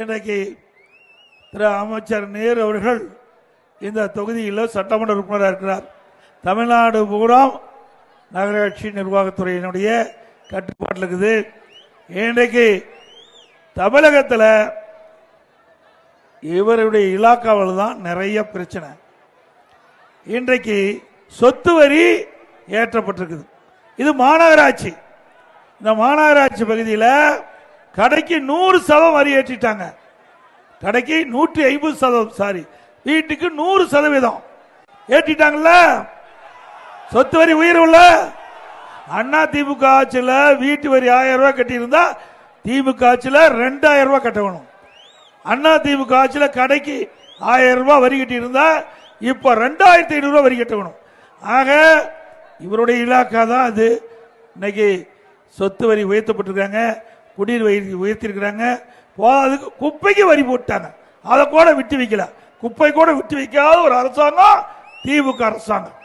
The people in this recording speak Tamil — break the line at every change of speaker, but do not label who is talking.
இன்றைக்கு திரு அமைச்சர் நேரு அவர்கள் இந்த தொகுதியில் சட்டமன்ற உறுப்பினராக இருக்கிறார். தமிழ்நாடு பூரா நகராட்சி நிர்வாகத்துறையினுடைய கட்டுப்பாட்டில் இருக்குது. இன்றைக்கு தமிழகத்தில் இவருடைய இலாக்காவில் தான் நிறைய பிரச்சனை. இன்றைக்கு சொத்து வரி ஏற்றப்பட்டிருக்குது. இது மாநகராட்சி. இந்த மாநகராட்சி பகுதியில் கடைக்கு 100% வரி ஏற்றிட்டாங்க. கடைக்கு 150%, சாரி, வீட்டுக்கு 100% ஏற்றிட்டாங்கல்ல. சொத்து வரி உயர்வுல அண்ணா திமுக ஆட்சியில் வீட்டு வரி 1000 ரூபாய் கட்டியிருந்தா திமுக ஆட்சியில் 2000 ரூபாய் கட்டணும். அண்ணா திமுக ஆட்சியில் கடைக்கு 1000 ரூபாய் வரி கட்டி இருந்தா இப்ப 2500 ரூபாய் வரி கட்டணும். ஆக இவருடைய இலாக்கா தான் அது. இன்னைக்கு சொத்து வரி உயர்த்தப்பட்டிருக்காங்க, குடிநீர் வரி உயர்த்திருக்கிறாங்க. போதாதுக்கு குப்பைக்கு வரி போட்டாங்க. அதை கூட விட்டு வைக்கல. குப்பை கூட விட்டு வைக்காத ஒரு அரசாங்கம் திமுக அரசாங்கம்.